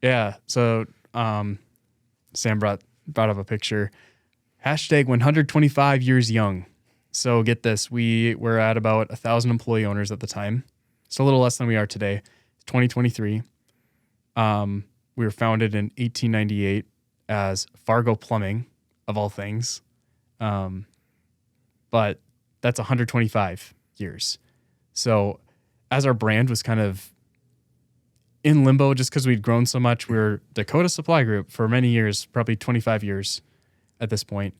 Yeah. So Sam brought up a picture. Hashtag 125 years young. So get this. We were at about 1,000 employee owners at the time. It's a little less than we are today. 2023. We were founded in 1898 as Fargo Plumbing, of all things. But that's 125 years. So as our brand was kind of in limbo just because we'd grown so much, we were Dakota Supply Group for many years, probably 25 years at this point.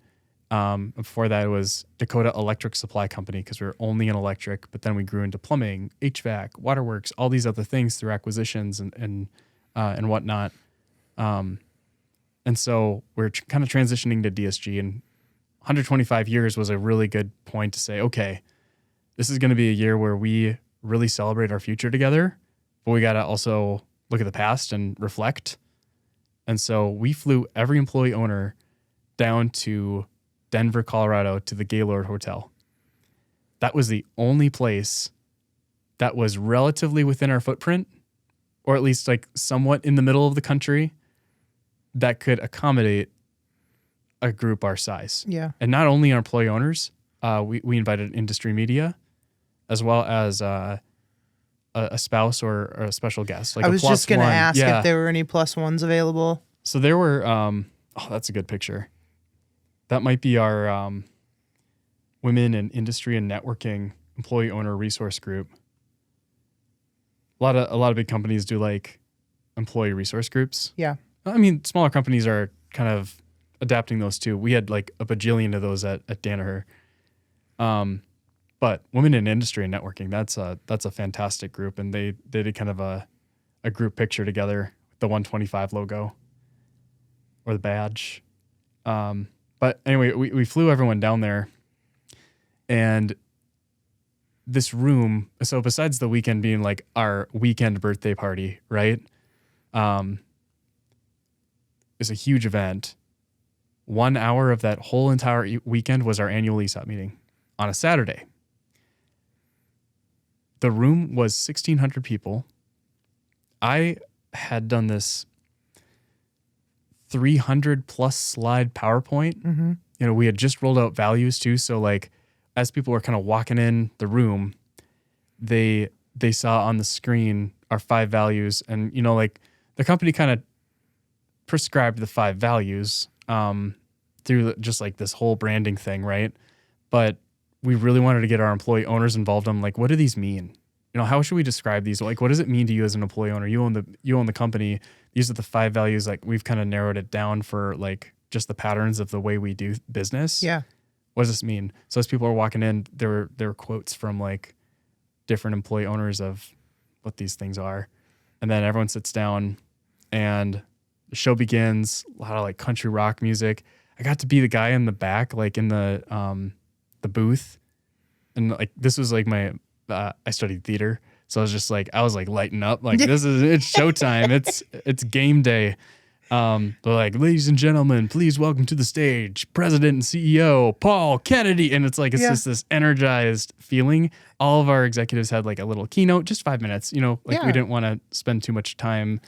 Before that, it was Dakota Electric Supply Company because we were only in electric, but then we grew into plumbing, HVAC, waterworks, all these other things through acquisitions and whatnot. And so we're kind of transitioning to DSG, and 125 years was a really good point to say, okay, this is going to be a year where we really celebrate our future together, but we got to also look at the past and reflect. And so we flew every employee owner down to Denver, Colorado, to the Gaylord Hotel. That was the only place that was relatively within our footprint, or at least like somewhat in the middle of the country, that could accommodate a group our size. Yeah. And not only our employee owners, we invited industry media, as well as a spouse or a special guest. Like I was just going to ask yeah. if there were any plus ones available. So there were, that's a good picture. That might be our women in industry and networking employee owner resource group. A lot of big companies do like employee resource groups. Yeah. I mean, smaller companies are kind of adapting those too. We had like a bajillion of those at Danaher. But women in industry and networking, that's a fantastic group. And they did kind of a group picture together with the 125 logo or the badge. But anyway, we flew everyone down there, and this room, so besides the weekend being like our weekend birthday party, right? It's a huge event. 1 hour of that whole entire weekend was our annual ESOP meeting on a Saturday. The room was 1,600 people. I had done this 300 plus slide PowerPoint. Mm-hmm. You know, we had just rolled out values too. So like, as people were kind of walking in the room, they saw on the screen our 5 values, and, you know, like the company kind of prescribed the 5 values, through just like this whole branding thing. Right. But we really wanted to get our employee owners involved. I'm like, what do these mean? You know, how should we describe these? Like, what does it mean to you as an employee owner? You own the company. These are the 5 values. Like, we've kind of narrowed it down for like just the patterns of the way we do business. Yeah. What does this mean? So as people are walking in, there were quotes from like different employee owners of what these things are. And then everyone sits down and the show begins. A lot of like country rock music. I got to be the guy in the back, like in the booth. And like, this was like I studied theater. So I was like lighting up, like it's showtime. It's game day. They're like, ladies and gentlemen, please welcome to the stage, President and CEO, Paul Kennedy. And it's like, it's just this energized feeling. All of our executives had like a little keynote, just 5 minutes, you know, like we didn't want to spend too much time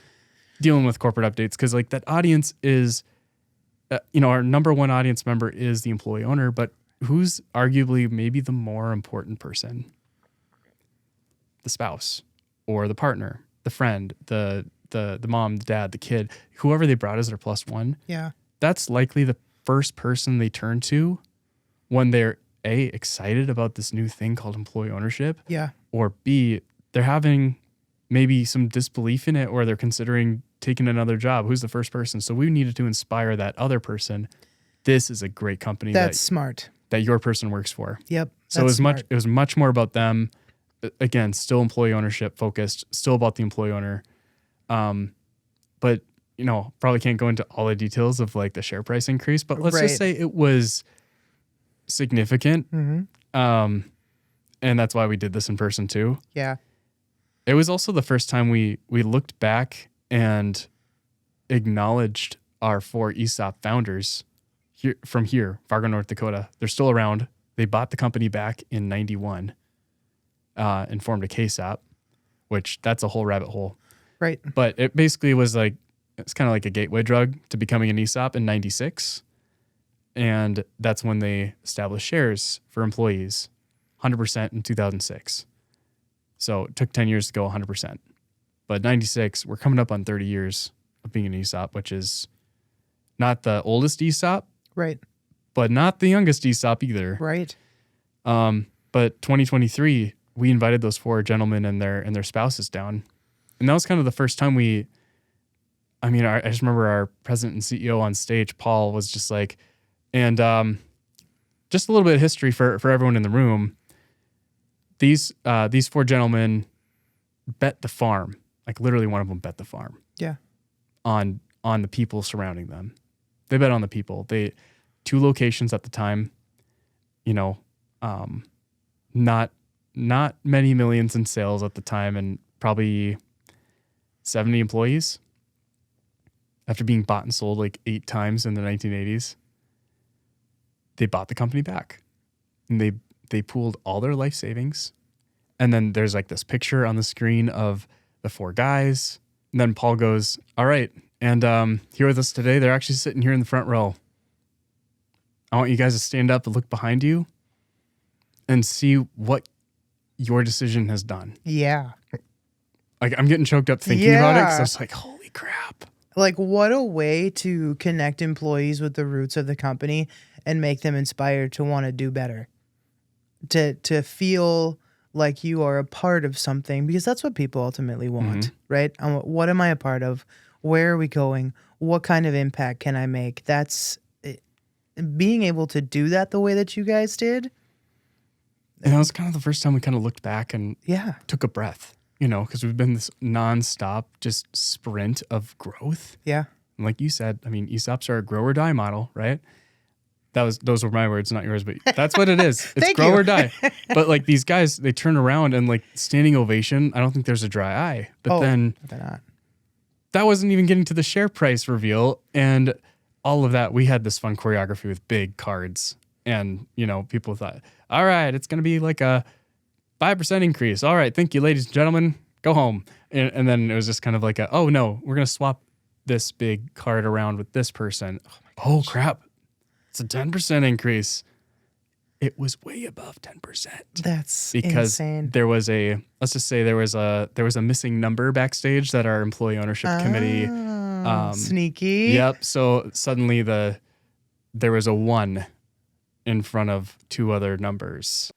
dealing with corporate updates. Cause like that audience is, our number one audience member is the employee owner, but who's arguably maybe the more important person? The spouse or the partner, the friend, the mom, the dad, the kid, whoever they brought as their plus one. Yeah. That's likely the first person they turn to when they're A, excited about this new thing called employee ownership. Yeah. Or B, they're having maybe some disbelief in it, or they're considering taking another job. Who's the first person? So we needed to inspire that other person. This is a great company. That's smart. That your person works for. Yep. So it was much more about them. Again, still employee ownership focused, still about the employee owner. But, probably can't go into all the details of like the share price increase, but let's just say it was significant. Mm-hmm. And that's why we did this in person too. Yeah. It was also the first time we looked back and acknowledged our 4 ESOP founders from Fargo, North Dakota. They're still around. They bought the company back in 91. And formed a KSOP, which that's a whole rabbit hole. Right. But it basically was like it's kind of like a gateway drug to becoming an ESOP in 96. And that's when they established shares for employees, 100% in 2006. So it took 10 years to go 100%. But 96, we're coming up on 30 years of being an ESOP, which is not the oldest ESOP, Right. but not the youngest ESOP either. Right. But 2023, we invited those 4 gentlemen and their spouses down. And that was kind of the first time I just remember our president and CEO on stage, Paul, was just like, and just a little bit of history for everyone in the room. These 4 gentlemen bet the farm, like literally one of them bet the farm. Yeah. On the people surrounding them. They bet on the people. 2 locations at the time, not many millions in sales at the time, and probably 70 employees after being bought and sold like 8 times in the 1980s. They bought the company back, and they pooled all their life savings. And then there's like this picture on the screen of the 4 guys. And then Paul goes, all right, and here with us today, they're actually sitting here in the front row. I want you guys to stand up and look behind you and see what your decision has done. Yeah. Like, I'm getting choked up thinking about it, because I was like, holy crap. Like, what a way to connect employees with the roots of the company and make them inspired to want to do better. To feel like you are a part of something, because that's what people ultimately want, right? What am I a part of? Where are we going? What kind of impact can I make? That's being able to do that the way that you guys did. And that was kind of the first time we kind of looked back and took a breath, because we've been this nonstop just sprint of growth. Yeah. And like you said, I mean, ESOPs are a grow or die model, right? Those were my words, not yours, but that's what it is. It's grow or die. But like these guys, they turn around and like standing ovation. I don't think there's a dry eye. But then that wasn't even getting to the share price reveal and all of that. We had this fun choreography with big cards, and people thought, all right, it's going to be like a 5% increase. All right, thank you, ladies and gentlemen. Go home. And then it was just kind of like oh no, we're going to swap this big card around with this person. Oh crap. It's a 10% increase. It was way above 10%. That's because insane. There was let's just say there was a missing number backstage that our employee ownership committee sneaky. Yep. So suddenly there was a 1 in front of 2 other numbers.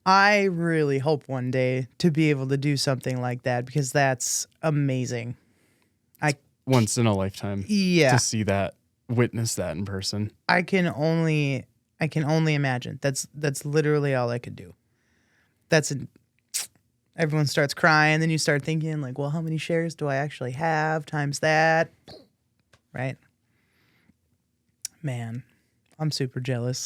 I really hope one day to be able to do something like that, because that's amazing. Once in a lifetime. Yeah. To see that, witness that in person. I can only imagine. That's literally all I could do. Everyone starts crying, then you start thinking like, well, how many shares do I actually have times that? right? Man, I'm super jealous.